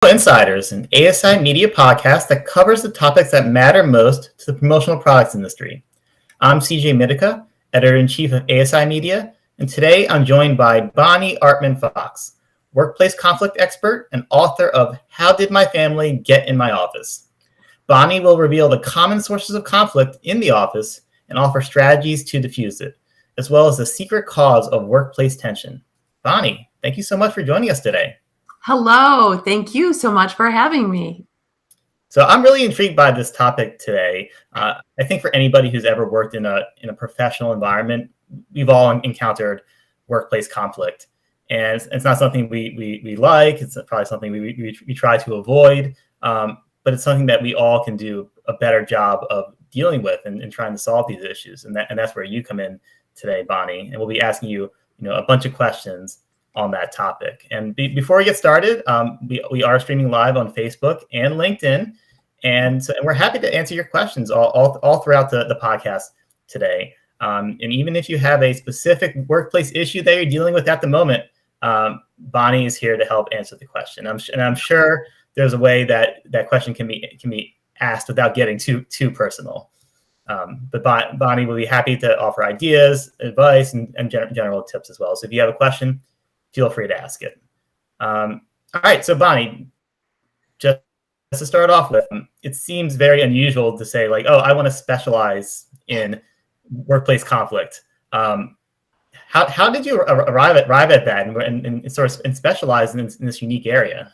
Insiders, an ASI Media podcast that covers the topics that matter most to the promotional products industry. I'm CJ Mitica, editor-in-chief of ASI Media, and today I'm joined by Bonnie Artman Fox, workplace conflict expert and author of How Did My Family Get in My Office? Bonnie will reveal the common sources of conflict in the office and offer strategies to diffuse it, as well as the secret cause of workplace tension. Bonnie, thank you so much for joining us today. Hello, thank you so much for having me. So I'm really intrigued by this topic today. I think for anybody who's ever worked in a professional environment, we've all encountered workplace conflict, and it's not something we like. It's probably something we try to avoid, but it's something that we all can do a better job of dealing with and trying to solve these issues. And that's where you come in today, Bonnie. And we'll be asking you, a bunch of questions on that topic. And before we get started, we are streaming live on Facebook and LinkedIn, and we're happy to answer your questions all throughout the podcast today. And even if you have a specific workplace issue that you're dealing with at the moment, Bonnie is here to help answer the question. I'm sure there's a way that question can be asked without getting too personal. But Bonnie will be happy to offer ideas, advice, and general tips as well. So if you have a question, feel free to ask it. All right, so Bonnie, just to start off with, it seems very unusual to say like, oh, I want to specialize in workplace conflict. How did you arrive at that and sort of specialize in this unique area?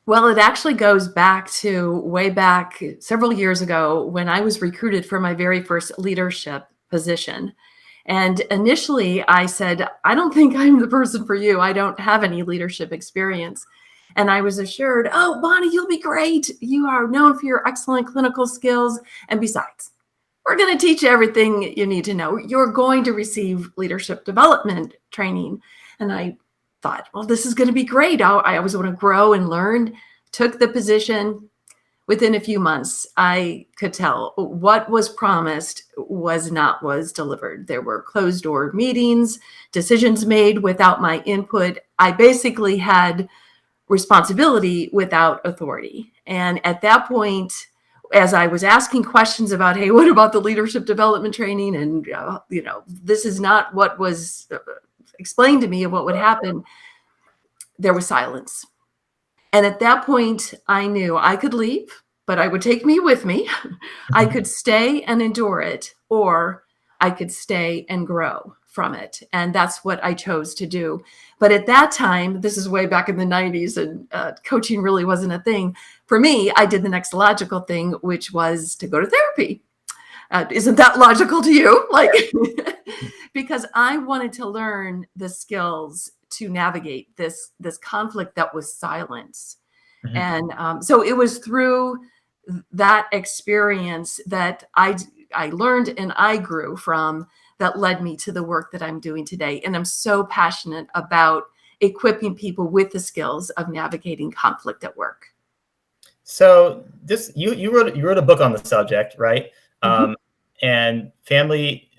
Well, it actually goes back to way back several years ago when I was recruited for my very first leadership position. And initially I said, I don't think I'm the person for you. I don't have any leadership experience. And I was assured, oh, Bonnie, you'll be great. You are known for your excellent clinical skills. And besides, we're going to teach you everything you need to know. You're going to receive leadership development training. And I thought, well, this is going to be great. I always want to grow and learn. Took the position. Within a few months, I could tell what was promised was delivered. There were closed door meetings, decisions made without my input. I basically had responsibility without authority. And at that point, as I was asking questions about, hey, what about the leadership development training? And, this is not what was explained to me of what would happen. There was silence. And at that point, I knew I could leave, but I would take me with me. I could stay and endure it, or I could stay and grow from it. And that's what I chose to do. But at that time, this is way back in the 90s, and coaching really wasn't a thing. For me, I did the next logical thing, which was to go to therapy. Isn't that logical to you? Because I wanted to learn the skills to navigate this conflict that was silence. Mm-hmm. And so it was through that experience that I learned and I grew from, that led me to the work that I'm doing today. And I'm so passionate about equipping people with the skills of navigating conflict at work. So you wrote a book on the subject, right? Mm-hmm. And family,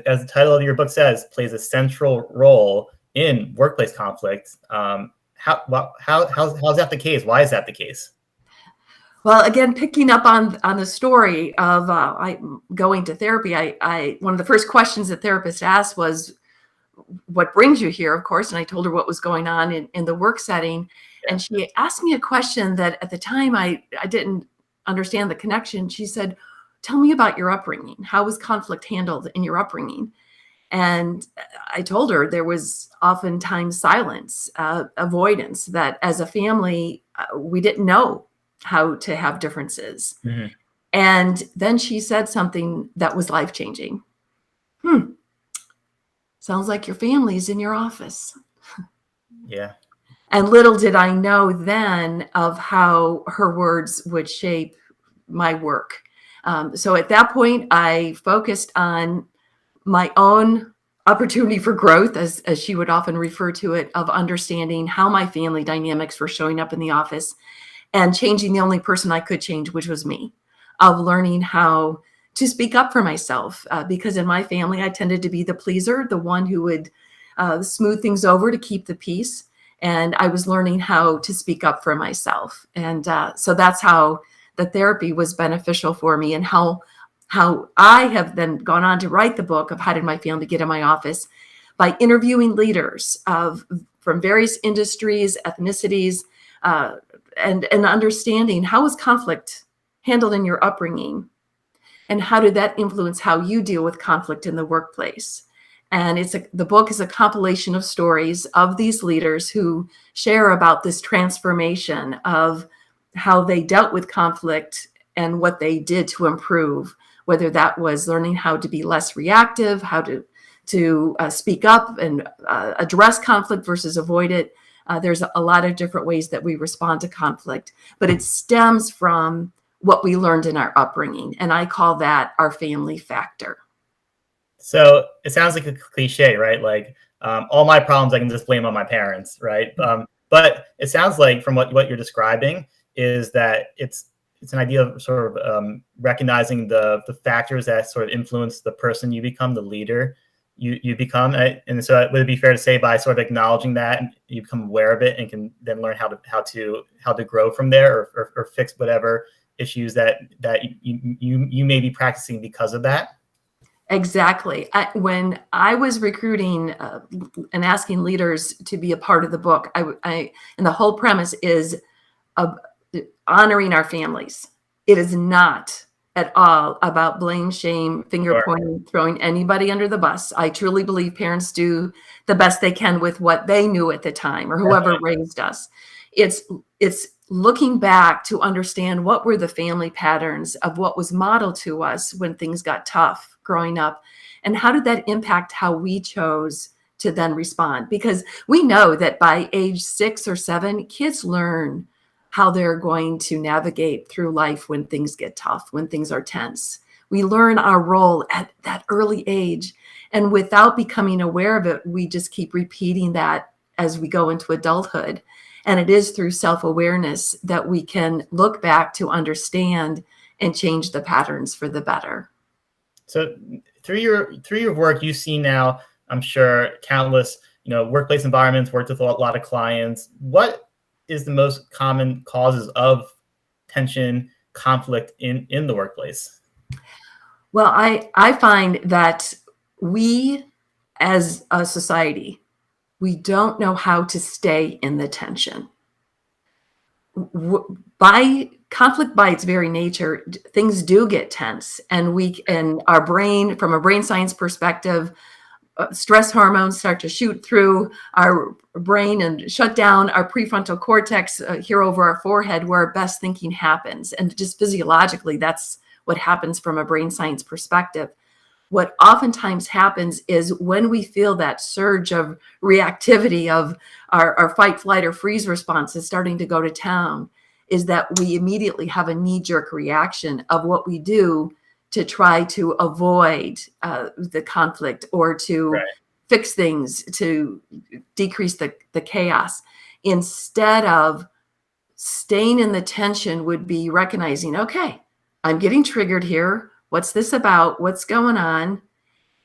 as the title of your book says, plays a central role in workplace conflict. How's that the case? Why is that the case? Well, again, picking up on the story of I going to therapy, I one of the first questions the therapist asked was, what brings you here, of course? And I told her what was going on in the work setting. Yeah. And she asked me a question that at the time I didn't understand the connection. She said, tell me about your upbringing. How was conflict handled in your upbringing? And I told her there was oftentimes silence, avoidance, that as a family, we didn't know how to have differences. Mm-hmm. And then she said something that was life-changing. Sounds like your family's in your office. Yeah. And little did I know then of how her words would shape my work. So at that point, I focused on my own opportunity for growth, as she would often refer to it, of understanding how my family dynamics were showing up in the office and changing the only person I could change, which was me, of learning how to speak up for myself. Because in my family, I tended to be the pleaser, the one who would smooth things over to keep the peace. and I was learning how to speak up for myself. And so that's how the therapy was beneficial for me, and how I have then gone on to write the book of How Did My Family Get in My Office, by interviewing leaders from various industries, ethnicities, and understanding how was conflict handled in your upbringing, and how did that influence how you deal with conflict in the workplace. And the book is a compilation of stories of these leaders who share about this transformation of how they dealt with conflict and what they did to improve, whether that was learning how to be less reactive, how to speak up and address conflict versus avoid it. There's a lot of different ways that we respond to conflict, but it stems from what we learned in our upbringing. And I call that our family factor. So it sounds like a cliche, right? Like all my problems I can just blame on my parents, right? But it sounds like from what you're describing is that it's an idea of sort of recognizing the factors that sort of influence the person you become, the leader you become. And so would it be fair to say by sort of acknowledging that you become aware of it and can then learn how to grow from there, or fix whatever issues that you may be practicing because of that? Exactly. When I was recruiting and asking leaders to be a part of the book, and the whole premise is honoring our families. It is not at all about blame, shame, finger pointing, throwing anybody under the bus. I truly believe parents do the best they can with what they knew at the time, or whoever raised us. It's looking back to understand what were the family patterns of what was modeled to us when things got tough growing up, and how did that impact how we chose to then respond? Because we know that by age 6 or 7, kids learn how they're going to navigate through life when things get tough, when things are tense. We learn our role at that early age. And without becoming aware of it, we just keep repeating that as we go into adulthood. And it is through self-awareness that we can look back to understand and change the patterns for the better. So through your work, you see now, I'm sure, countless, workplace environments, worked with a lot of clients. What is the most common causes of tension, conflict in the workplace? Well, I find that we as a society, we don't know how to stay in the tension. By conflict, by its very nature, things do get tense, and our brain, from a brain science perspective, stress hormones start to shoot through our brain and shut down our prefrontal cortex here over our forehead, where our best thinking happens. And just physiologically, that's what happens from a brain science perspective. What oftentimes happens is when we feel that surge of reactivity of our fight, flight, or freeze response is starting to go to town, is that we immediately have a knee-jerk reaction of what we do to try to avoid the conflict, or to fix things, to decrease the chaos. Instead of staying in the tension would be recognizing, okay, I'm getting triggered here. What's this about? What's going on?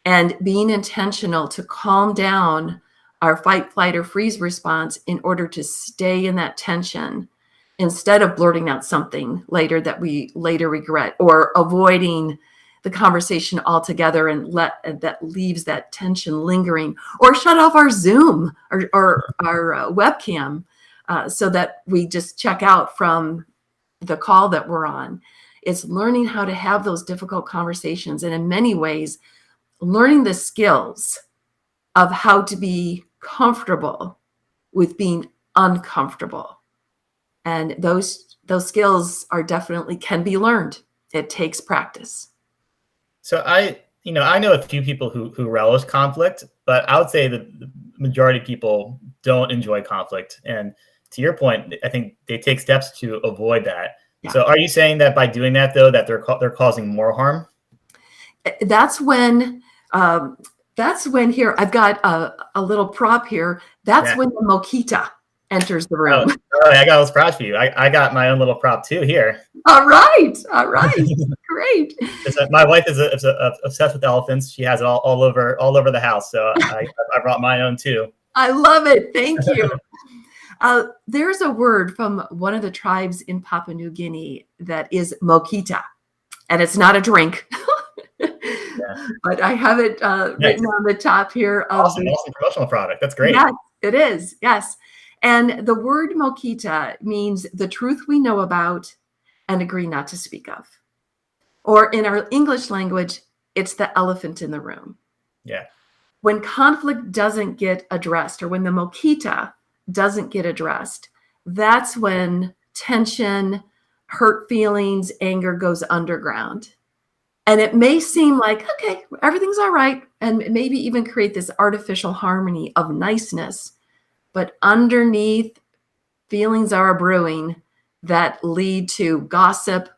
And being intentional to calm down our fight, flight, or freeze response in order to stay in that tension, instead of blurting out something later that we later regret, or avoiding the conversation altogether and that leaves that tension lingering, or shut off our Zoom or our webcam so that we just check out from the call that we're on. It's learning how to have those difficult conversations, and in many ways, learning the skills of how to be comfortable with being uncomfortable. And those skills can be learned. It takes practice. So I know a few people who relish conflict, but I would say that the majority of people don't enjoy conflict. And to your point, I think they take steps to avoid that. Yeah. So are you saying that by doing that, though, that they're causing more harm? That's when here, I've got a little prop here. That's when the moquita enters the room. Oh, I got those props for you. I got my own little prop too here. All right. Great. My wife is obsessed with elephants. She has it all over the house. So I brought my own too. I love it. Thank you. There's a word from one of the tribes in Papua New Guinea that is mokita, and it's not a drink. Yeah. But I have it Nice. written on the top here of Awesome. Awesome promotional product. That's great. yes, it is. Yes. And the word mokita means the truth we know about and agree not to speak of. Or in our English language, it's the elephant in the room. Yeah. When conflict doesn't get addressed, or when the mokita doesn't get addressed, that's when tension, hurt feelings, anger goes underground. And it may seem like, okay, everything's all right, and maybe even create this artificial harmony of niceness. But underneath, feelings are brewing that lead to gossip,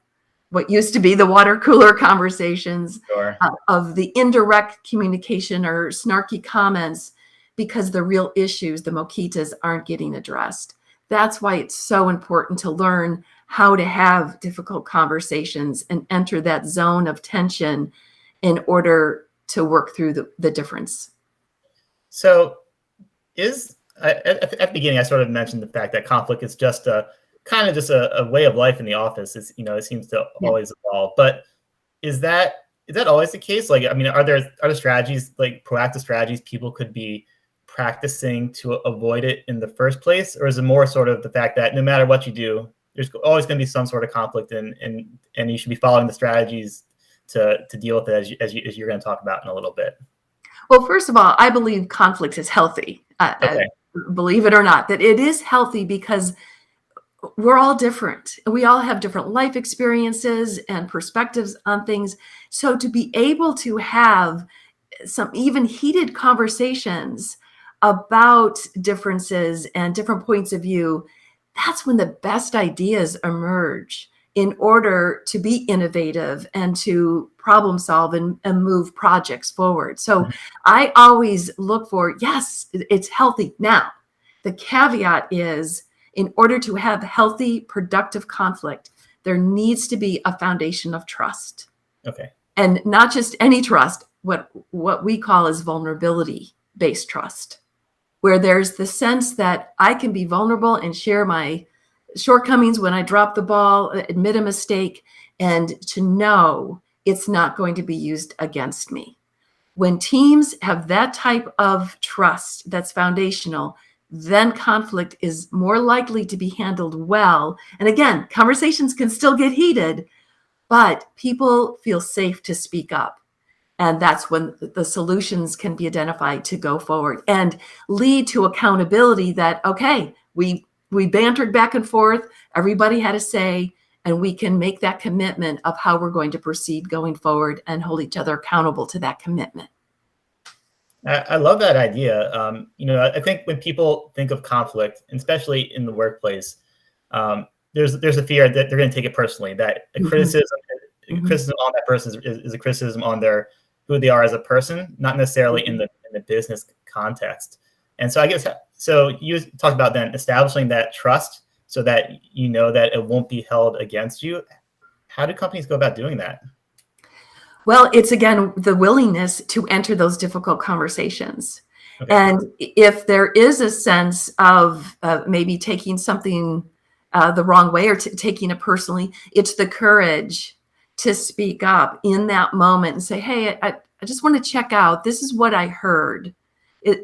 what used to be the water cooler conversations, Sure. of the indirect communication or snarky comments, because the real issues, the mokitas, aren't getting addressed. That's why it's so important to learn how to have difficult conversations and enter that zone of tension in order to work through the difference. So at the beginning, I sort of mentioned the fact that conflict is just a kind of just a way of life in the office. It's, it seems to Yeah. always evolve. But is that always the case? Like, I mean, are there strategies, like proactive strategies, people could be practicing to avoid it in the first place, or is it more sort of the fact that no matter what you do, there's always going to be some sort of conflict, and you should be following the strategies to deal with it as you're going to talk about in a little bit? Well, first of all, I believe conflict is healthy. Okay. Believe it or not, that it is healthy, because we're all different. We all have different life experiences and perspectives on things. So to be able to have some even heated conversations about differences and different points of view, that's when the best ideas emerge in order to be innovative and to problem solve and move projects forward. So I always look for, yes, it's healthy. Now, the caveat is, in order to have healthy, productive conflict, there needs to be a foundation of trust. Okay. And not just any trust, what we call is vulnerability-based trust, where there's the sense that I can be vulnerable and share my shortcomings when I drop the ball, admit a mistake, and to know it's not going to be used against me. When teams have that type of trust that's foundational, then conflict is more likely to be handled well. And again, conversations can still get heated, but people feel safe to speak up. And that's when the solutions can be identified to go forward and lead to accountability that, okay, we bantered back and forth, everybody had a say, and we can make that commitment of how we're going to proceed going forward and hold each other accountable to that commitment. I love that idea. I think when people think of conflict, and especially in the workplace, there's a fear that they're going to take it personally, that a criticism on that person is a criticism on who they are as a person, not necessarily in the business context. And so I guess, so you talked about then establishing that trust so that you know that it won't be held against you. How do companies go about doing that? Well, it's, again, the willingness to enter those difficult conversations. Okay. And if there is a sense of maybe taking something the wrong way or taking it personally, it's the courage to speak up in that moment and say, hey, I just want to check out. This is what I heard.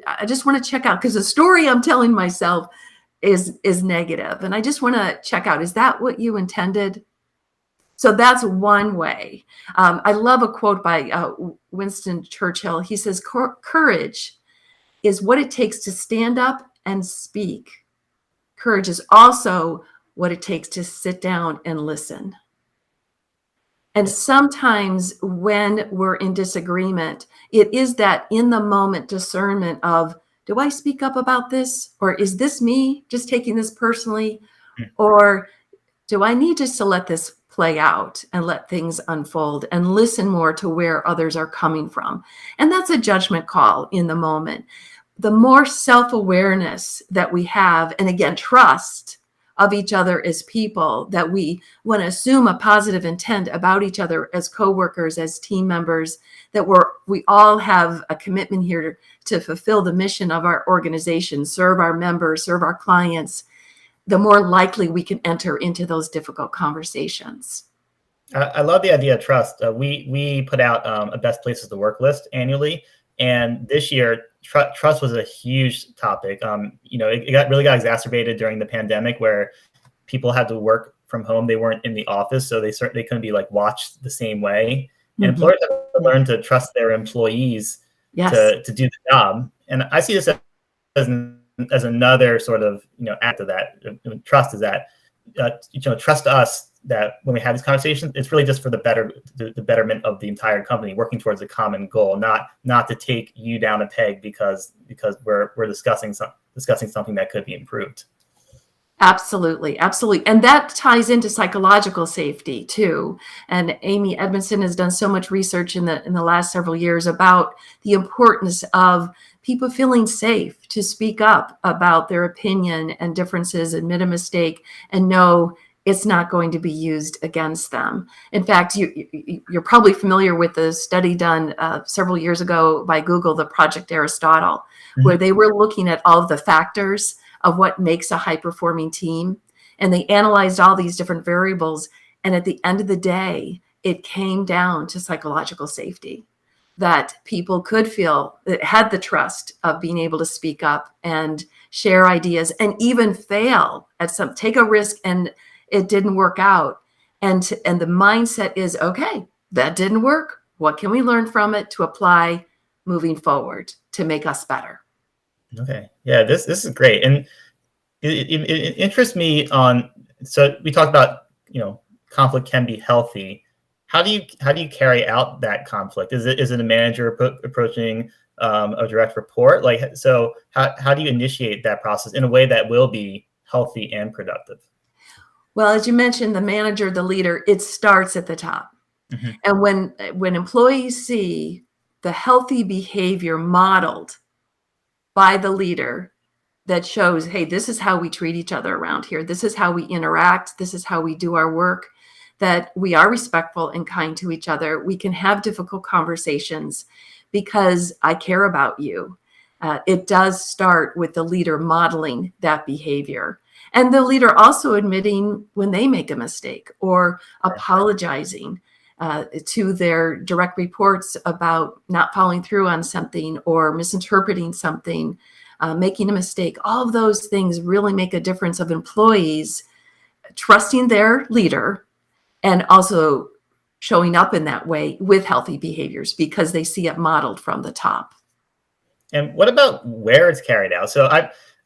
I just want to check out, because the story I'm telling myself is negative. And I just want to check out, is that what you intended? So that's one way. I love a quote by Winston Churchill. He says, courage is what it takes to stand up and speak. Courage is also what it takes to sit down and listen. And sometimes when we're in disagreement, it is that in the moment discernment of, do I speak up about this? Or is this me just taking this personally? Or do I need just to let this play out and let things unfold and listen more to where others are coming from? And that's a judgment call in the moment. The more self-awareness that we have, and again, trust, of each other as people, that we want to assume a positive intent about each other as coworkers, as team members, that we all have a commitment here to fulfill the mission of our organization, serve our members, serve our clients, the more likely we can enter into those difficult conversations. I love the idea of trust. We put out a best places to work list annually, and this year trust was a huge topic. It really got exacerbated during the pandemic, where people had to work from home. They weren't in the office, so they couldn't be like watched the same way. And Mhm. employers have to learn to trust their employees Yes. to do the job. And I see this as another sort of act of that. Trust is that trust us that when we have these conversations, it's really just for the betterment of the entire company, working towards a common goal, not to take you down a peg because we're discussing something that could be improved. Absolutely, absolutely. And that ties into psychological safety too. And Amy Edmondson has done so much research in the last several years about the importance of people feeling safe to speak up about their opinion and differences, admit a mistake, and know it's not going to be used against them. In fact, you're probably familiar with the study done several years ago by Google, the Project Aristotle, where they were looking at all of the factors of what makes a high-performing team. And they analyzed all these different variables. And at the end of the day, it came down to psychological safety, that people could feel, had the trust of being able to speak up and share ideas and even fail at take a risk and it didn't work out. And the mindset is, okay, that didn't work. What can we learn from it to apply moving forward to make us better? Okay. Yeah, this is great. And it interests me so we talked about, conflict can be healthy. How do you carry out that conflict? Is it a manager approaching a direct report? So how do you initiate that process in a way that will be healthy and productive? Well, as you mentioned, the manager, the leader, it starts at the top. Mm-hmm. And when employees see the healthy behavior modeled by the leader that shows, hey, this is how we treat each other around here, this is how we interact, this is how we do our work, that we are respectful and kind to each other, we can have difficult conversations because I care about you. It does start with the leader modeling that behavior. And the leader also admitting when they make a mistake or apologizing to their direct reports about not following through on something or misinterpreting something, making a mistake. All of those things really make a difference of employees trusting their leader and also showing up in that way with healthy behaviors because they see it modeled from the top. And what about where it's carried out? So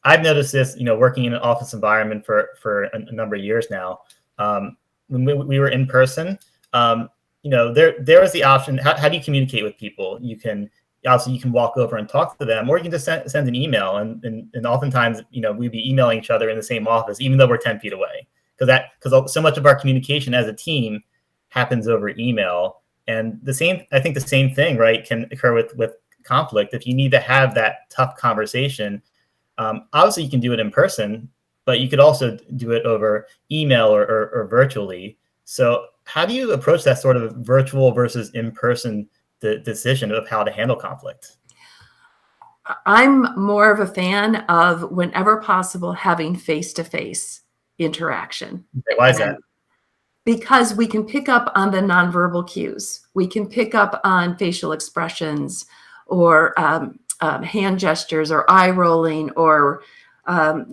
I've noticed this, working in an office environment for a number of years now. When we were in person, there was the option. How do you communicate with people? You can walk over and talk to them, or you can just send an email. And oftentimes, we'd be emailing each other in the same office, even though we're 10 feet away, because so much of our communication as a team happens over email. And I think the same thing, right, can occur with conflict. If you need to have that tough conversation, obviously you can do it in person, but you could also do it over email or virtually. So how do you approach that sort of virtual versus in-person decision of how to handle conflict? I'm more of a fan of, whenever possible, having face-to-face interaction. Why is that? Because we can pick up on the nonverbal cues. We can pick up on facial expressions or hand gestures or eye rolling or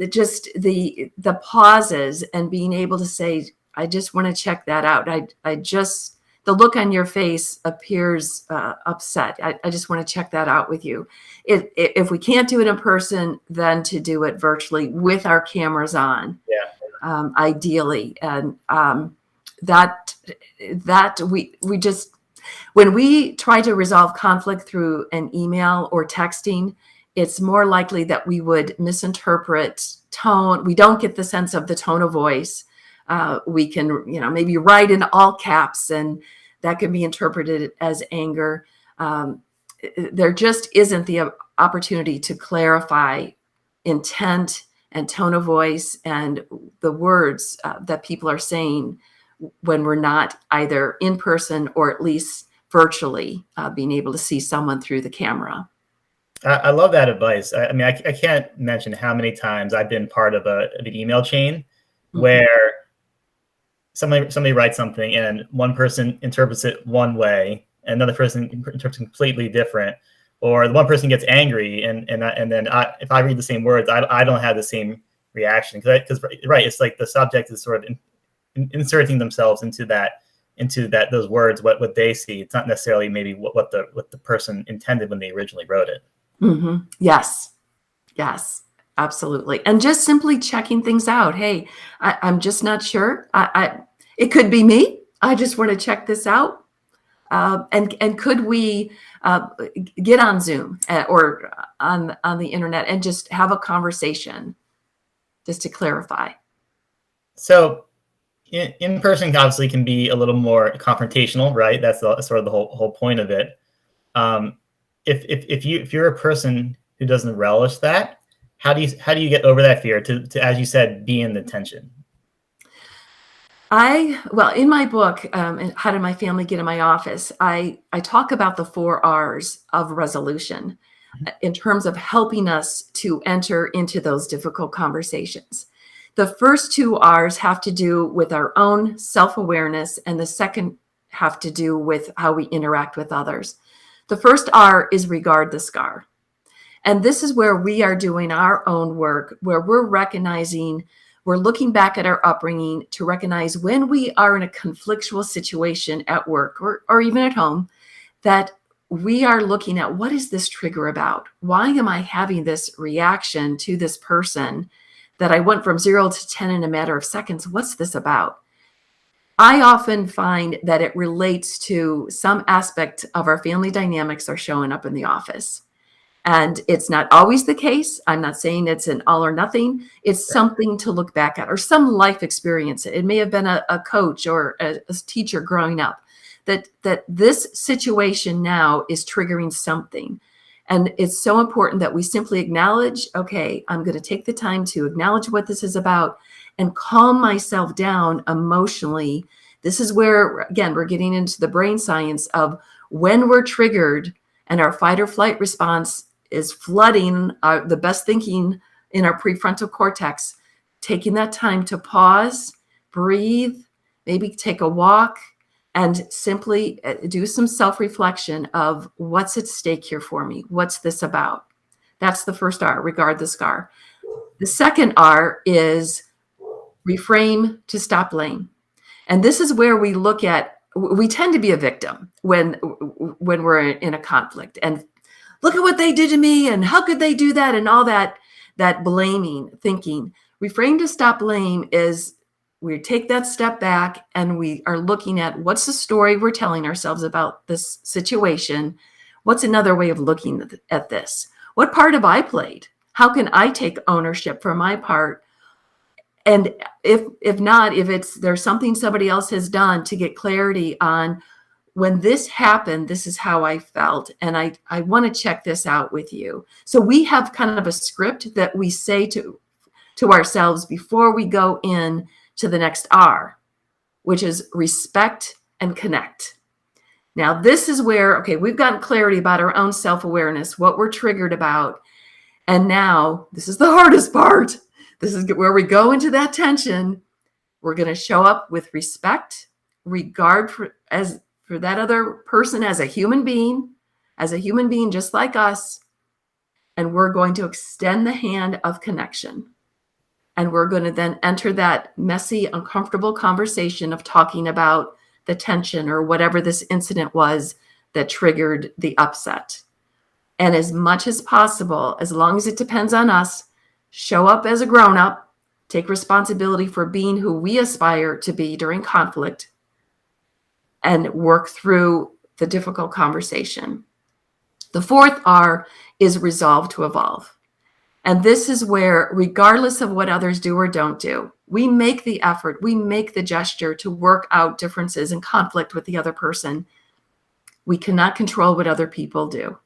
just the pauses and being able to say, I just want to check that out. The look on your face appears upset. I just want to check that out with you. If we can't do it in person, then to do it virtually with our cameras on, ideally. And that we just, when we try to resolve conflict through an email or texting, it's more likely that we would misinterpret tone. We don't get the sense of the tone of voice. We can, maybe write in all caps, and that can be interpreted as anger. There just isn't the opportunity to clarify intent and tone of voice and the words that people are saying when we're not either in person or at least virtually being able to see someone through the camera. I love that advice. I mean, I can't mention how many times I've been part of an email chain Mhm. where somebody writes something and one person interprets it one way, and another person interprets it completely different, or the one person gets angry, and then if I read the same words, I don't have the same reaction because right, it's like the subject is sort of inserting themselves into that those words, what they see. It's not necessarily maybe what the person intended when they originally wrote it. Mm-hmm. Yes. Yes, absolutely. And just simply checking things out. Hey, I'm just not sure. It could be me. I just want to check this out. And could we get on Zoom or on the internet and just have a conversation just to clarify? So in person obviously can be a little more confrontational, right? That's sort of the whole point of it. Um, if you're a person who doesn't relish that, how do you get over that fear to as you said, be in the tension? Well, in my book, How Did My Family Get in My Office, I talk about the 4 R's of resolution in terms of helping us to enter into those difficult conversations. The first 2 R's have to do with our own self-awareness, and the second have to do with how we interact with others. The first R is regard the scar. And this is where we are doing our own work, where we're looking back at our upbringing to recognize when we are in a conflictual situation at work or even at home, that we are looking at what is this trigger about? Why am I having this reaction to this person that I went from 0 to 10 in a matter of seconds? What's this about? I often find that it relates to some aspect of our family dynamics are showing up in the office. And it's not always the case. I'm not saying it's an all or nothing. It's something to look back at or some life experience. It may have been a coach or a teacher growing up that this situation now is triggering something. And it's so important that we simply acknowledge, okay, I'm going to take the time to acknowledge what this is about and calm myself down emotionally. This is where, again, we're getting into the brain science of when we're triggered and our fight or flight response is flooding the best thinking in our prefrontal cortex, taking that time to pause, breathe, maybe take a walk, and simply do some self-reflection of what's at stake here for me? What's this about? That's the first R, regard the scar. The second R is reframe to stop blame. And this is where we tend to be a victim when we're in a conflict and look at what they did to me and how could they do that and all that blaming thinking. Reframe to stop blame is we take that step back and we are looking at what's the story we're telling ourselves about this situation. What's another way of looking at this? What part have I played? How can I take ownership for my part? And if not, there's something somebody else has done, to get clarity on when this happened, this is how I felt. And I want to check this out with you. So we have kind of a script that we say to ourselves before we go in to the next R, which is respect and connect. Now, this is where, okay, we've gotten clarity about our own self-awareness, what we're triggered about. And now this is the hardest part. This is where we go into that tension. We're going to show up with respect, regard for that other person as a human being just like us. And we're going to extend the hand of connection. And we're going to then enter that messy, uncomfortable conversation of talking about the tension or whatever this incident was that triggered the upset. And as much as possible, as long as it depends on us, show up as a grown-up, take responsibility for being who we aspire to be during conflict, and work through the difficult conversation. The fourth R is resolve to evolve. And this is where, regardless of what others do or don't do, we make the effort, we make the gesture to work out differences and conflict with the other person. We cannot control what other people do.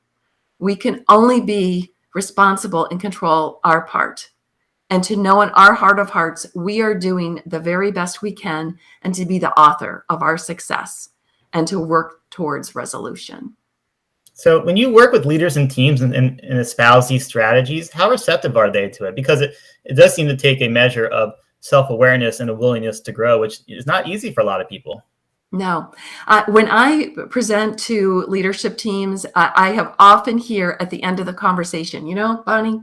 We can only be responsible and control our part. and to know in our heart of hearts, we are doing the very best we can, and to be the author of our success and to work towards resolution. So when you work with leaders and teams and espouse these strategies, how receptive are they to it? Because it does seem to take a measure of self-awareness and a willingness to grow, which is not easy for a lot of people. No. When I present to leadership teams, I have often hear at the end of the conversation, Bonnie,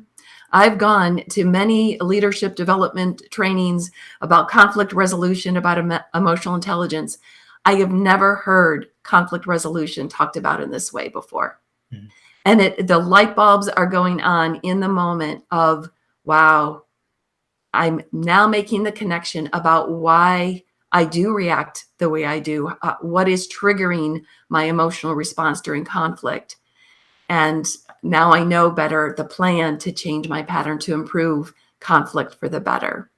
I've gone to many leadership development trainings about conflict resolution, about emotional intelligence. I have never heard conflict resolution talked about in this way before. Mm-hmm. And the light bulbs are going on in the moment of, wow, I'm now making the connection about why I do react the way I do, what is triggering my emotional response during conflict. And now I know better the plan to change my pattern to improve conflict for the better.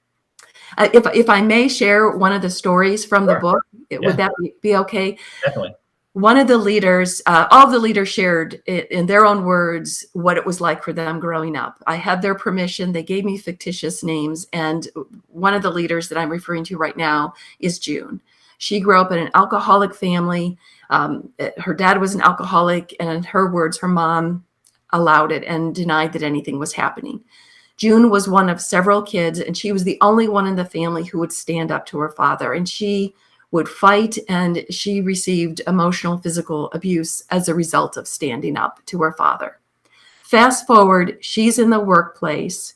If I may share one of the stories from the book, would that be okay? Definitely. One of the leaders, all of the leaders shared in their own words what it was like for them growing up. I had their permission. They gave me fictitious names. And one of the leaders that I'm referring to right now is June. She grew up in an alcoholic family. Her dad was an alcoholic, and in her words, her mom allowed it and denied that anything was happening. June was one of several kids, and she was the only one in the family who would stand up to her father. And she would fight, and she received emotional, physical abuse as a result of standing up to her father. Fast forward, she's in the workplace,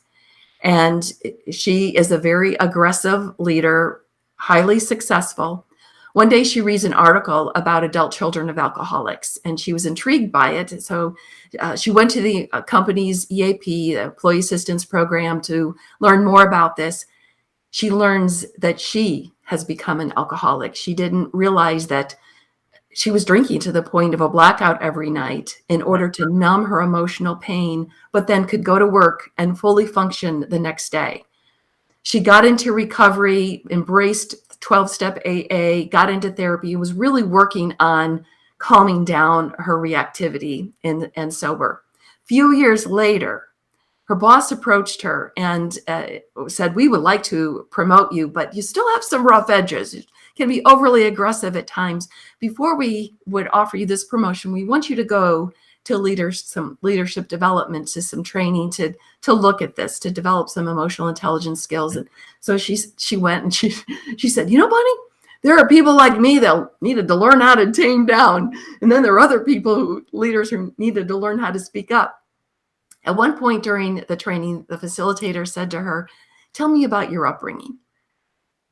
and she is a very aggressive leader, highly successful. One day she reads an article about adult children of alcoholics, and she was intrigued by it. So she went to the company's EAP, the Employee Assistance Program, to learn more about this. She learns that she has become an alcoholic. She didn't realize that she was drinking to the point of a blackout every night in order to numb her emotional pain, but then could go to work and fully function the next day. She got into recovery, embraced 12-step AA, got into therapy, was really working on calming down her reactivity and sober. Few years later, her boss approached her and said, "We would like to promote you, but you still have some rough edges. You can be overly aggressive at times. Before we would offer you this promotion, we want you to go to some leadership development, to some training to look at this, to develop some emotional intelligence skills." And so she went and she said, Bonnie, there are people like me that needed to learn how to tame down. And then there are other leaders who needed to learn how to speak up. At one point during the training, the facilitator said to her, "Tell me about your upbringing."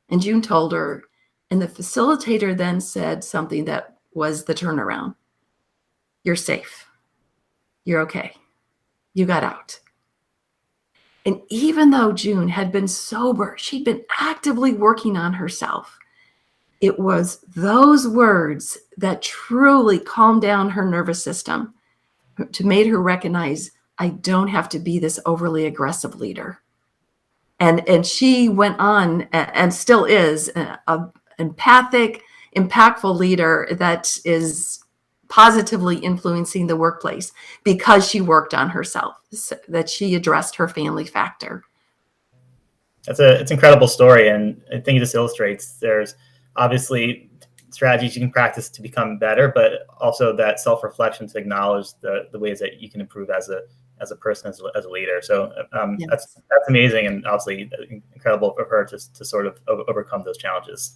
And June told her, and the facilitator then said something that was the turnaround. "You're safe. You're okay. You got out." And even though June had been sober, she'd been actively working on herself. It was those words that truly calmed down her nervous system, to made her recognize, I don't have to be this overly aggressive leader. And she went on and still is an empathic, impactful leader that is positively influencing the workplace because she worked on herself, that she addressed her family factor. It's an incredible story, and I think it just illustrates there's obviously strategies you can practice to become better, but also that self-reflection to acknowledge the ways that you can improve as a person, as a leader. So yes. That's amazing, and obviously incredible for her to sort of overcome those challenges.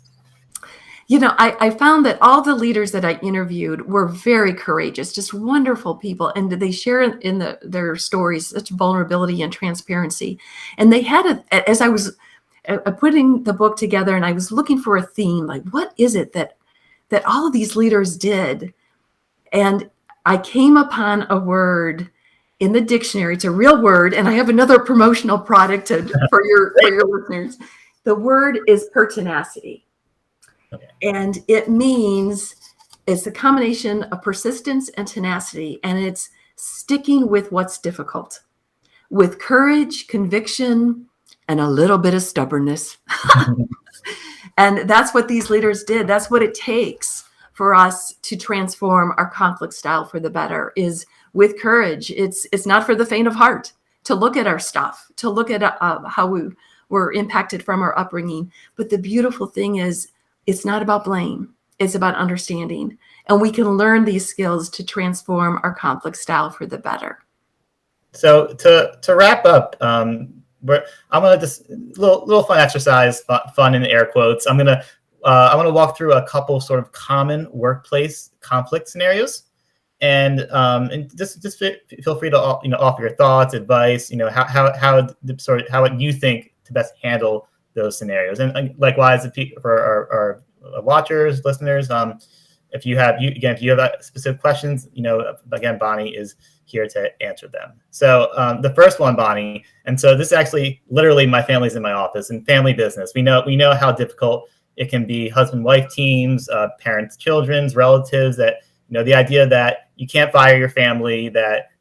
I found that all the leaders that I interviewed were very courageous, just wonderful people. And they share in their stories such vulnerability and transparency. And they had, as I was putting the book together and I was looking for a theme, like what is it that all of these leaders did? And I came upon a word in the dictionary. It's a real word. And I have another promotional product for your listeners. The word is pertinacity. Okay. And it means it's a combination of persistence and tenacity, and it's sticking with what's difficult, with courage, conviction, and a little bit of stubbornness. And that's what these leaders did. That's what it takes for us to transform our conflict style for the better, is with courage. It's not for the faint of heart. to look at our stuff, to look at how we were impacted from our upbringing. But the beautiful thing is, it's not about blame. It's about understanding. And we can learn these skills to transform our conflict style for the better. So to wrap up, I'm gonna just little fun exercise, fun in air quotes. I'm gonna walk through a couple sort of common workplace conflict scenarios, and just feel free to offer your thoughts, advice, how you think to best handle those scenarios, and likewise for our watchers, listeners, if you have specific questions, again, Bonnie is here to answer them. So the first one, Bonnie, and so this is actually literally my family's in my office and family business. We know how difficult it can be, husband-wife teams, parents, children's, relatives. That the idea that you can't fire your family, that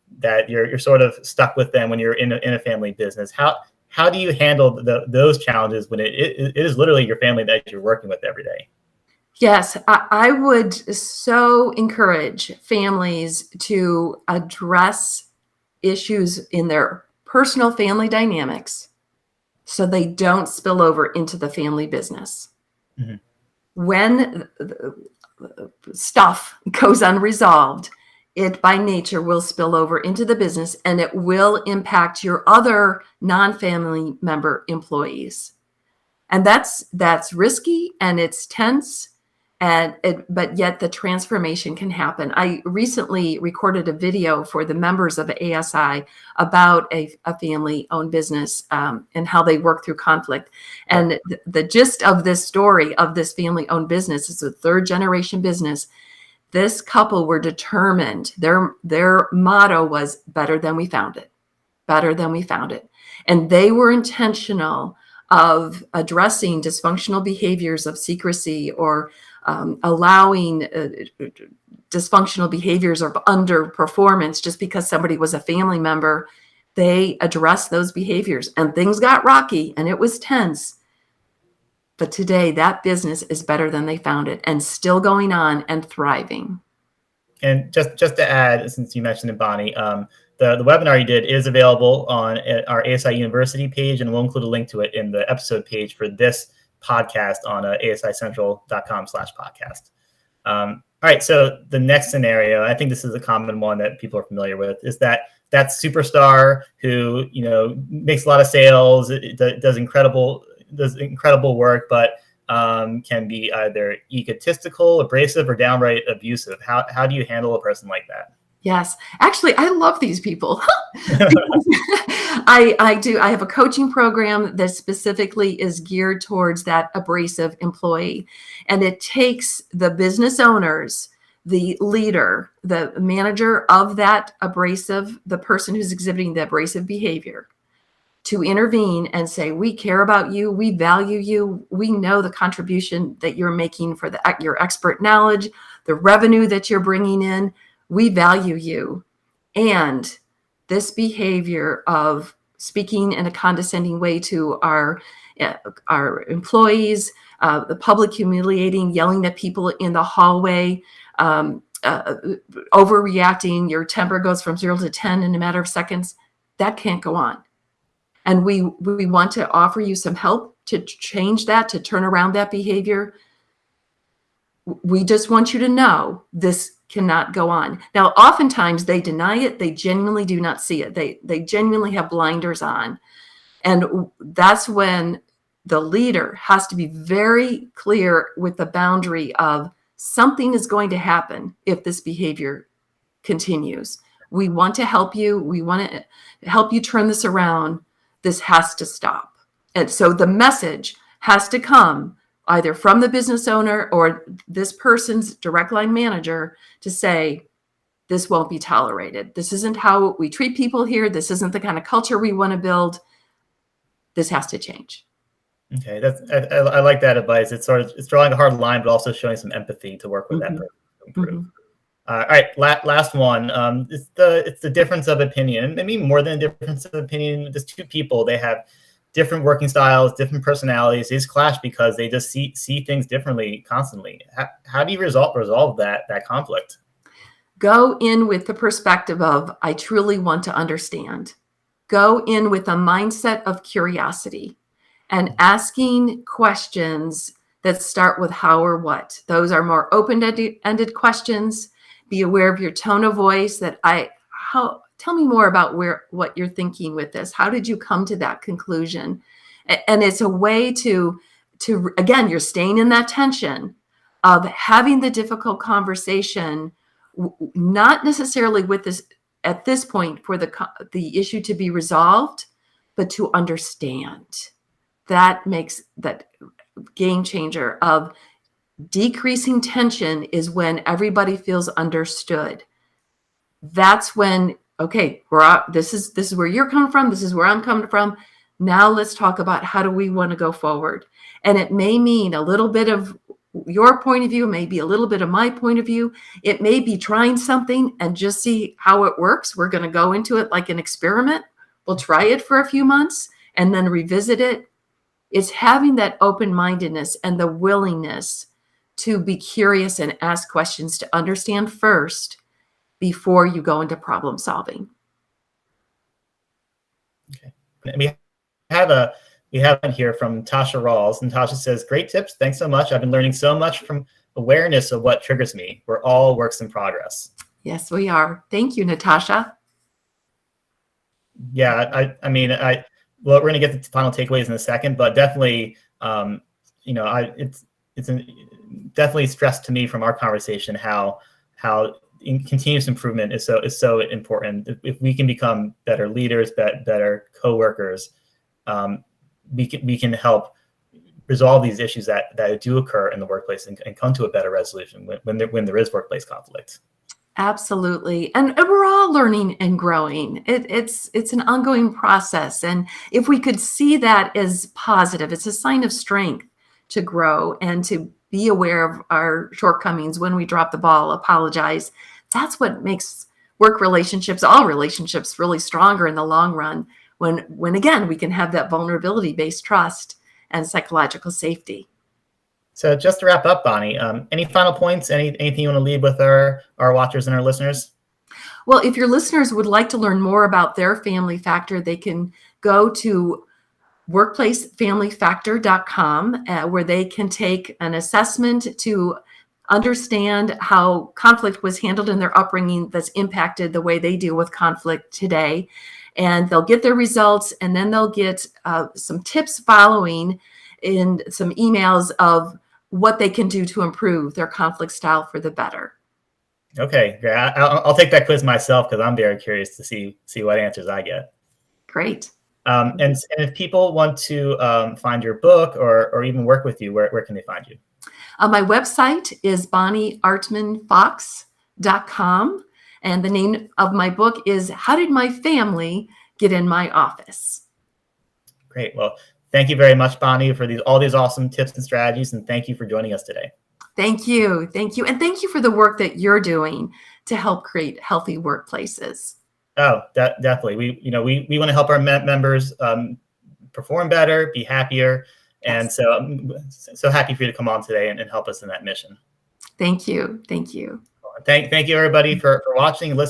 you're sort of stuck with them when you're in a family business. How do you handle those challenges when it is literally your family that you're working with every day? Yes, I would so encourage families to address issues in their personal family dynamics so they don't spill over into the family business. Mm-hmm. When stuff goes unresolved, it by nature will spill over into the business, and it will impact your other non-family member employees. And that's risky and it's tense. But yet the transformation can happen. I recently recorded a video for the members of ASI about a family-owned business and how they work through conflict. And the gist of this story of this family-owned business is a third-generation business. This couple were determined. Their motto was better than we found it, better than we found it. And they were intentional of addressing dysfunctional behaviors of secrecy or allowing dysfunctional behaviors or underperformance just because somebody was a family member. They addressed those behaviors and things got rocky and it was tense. But today that business is better than they found it and still going on and thriving. And just to add, since you mentioned it, Bonnie, the webinar you did is available on our ASI University page, and we'll include a link to it in the episode page for this podcast on asicentral.com/podcast. All right, so the next scenario, I think this is a common one that people are familiar with, is that superstar who makes a lot of sales, does incredible work, but can be either egotistical, abrasive, or downright abusive. How do you handle a person like that? Yes, actually, I love these people. I do. I have a coaching program that specifically is geared towards that abrasive employee. And it takes the business owners, the leader, the manager of that abrasive, the person who's exhibiting the abrasive behavior, to intervene and say, we care about you, we value you, we know the contribution that you're making for your expert knowledge, the revenue that you're bringing in. We value you. And this behavior of speaking in a condescending way to our employees, the public humiliating, yelling at people in the hallway, overreacting, your temper goes from 0 to 10 in a matter of seconds, that can't go on. And we want to offer you some help to change that, to turn around that behavior. We just want you to know this cannot go on. Now, oftentimes they deny it. They genuinely do not see it. They genuinely have blinders on. And that's when the leader has to be very clear with the boundary of something is going to happen if this behavior continues. We want to help you. We want to help you turn this around. This has to stop. And so the message has to come either from the business owner or this person's direct line manager to say, this won't be tolerated. This isn't how we treat people here. This isn't the kind of culture we want to build. This has to change. Okay, I like that advice. It's drawing a hard line, but also showing some empathy to work with that person to improve. All right, last one. It's the difference of opinion. Maybe more than a difference of opinion. Just two people. They have different working styles, different personalities. These clash because they just see things differently constantly. How do you resolve that conflict? Go in with the perspective of, I truly want to understand. go in with a mindset of curiosity and asking questions that start with how or what. Those are more open-ended questions. Be aware of your tone of voice. Tell me more about what you're thinking with this. How did you come to that conclusion? And it's a way to again, you're staying in that tension of having the difficult conversation, not necessarily with this at this point for the issue to be resolved, but to understand. That makes that game changer of decreasing tension is when everybody feels understood. That's when, okay, this is where you're coming from. This is where I'm coming from. Now let's talk about how do we want to go forward. And it may mean a little bit of your point of view, maybe a little bit of my point of view. It may be trying something and just see how it works. We're going to go into it like an experiment. We'll try it for a few months and then revisit it. It's having that open-mindedness and the willingness to be curious and ask questions to understand first before you go into problem solving. Okay. We have one here from Tasha Rawls, and Tasha says, "Great tips. Thanks so much. I've been learning so much from awareness of what triggers me. We're all works in progress." Yes, we are. Thank you, Natasha. Yeah, well, we're going to get the final takeaways in a second, but definitely, it's definitely stressed to me from our conversation how continuous improvement is so important. If we can become better leaders, better coworkers, we can help resolve these issues that do occur in the workplace and come to a better resolution when there is workplace conflict. Absolutely. And we're all learning and growing. It's an ongoing process. And if we could see that as positive, it's a sign of strength to grow and to be aware of our shortcomings when we drop the ball, apologize. That's what makes work relationships, all relationships, really stronger in the long run. When again, we can have that vulnerability-based trust and psychological safety. So just to wrap up, Bonnie, any final points, anything you want to leave with our watchers and our listeners? Well, if your listeners would like to learn more about their family factor, they can go to workplacefamilyfactor.com, where they can take an assessment to understand how conflict was handled in their upbringing that's impacted the way they deal with conflict today. And they'll get their results, and then they'll get some tips following in some emails of what they can do to improve their conflict style for the better. Okay, great. I'll take that quiz myself because I'm very curious to see what answers I get. Great. And if people want to find your book or even work with you, where can they find you? My website is bonnieartmanfox.com. And the name of my book is How Did My Family Get in My Office? Great. Well, thank you very much, Bonnie, for all these awesome tips and strategies. And thank you for joining us today. Thank you. Thank you. And thank you for the work that you're doing to help create healthy workplaces. Oh, definitely. We want to help our members perform better, be happier. Yes. And so I'm so happy for you to come on today and help us in that mission. Thank you. Thank you. Thank you, everybody, for watching and listening.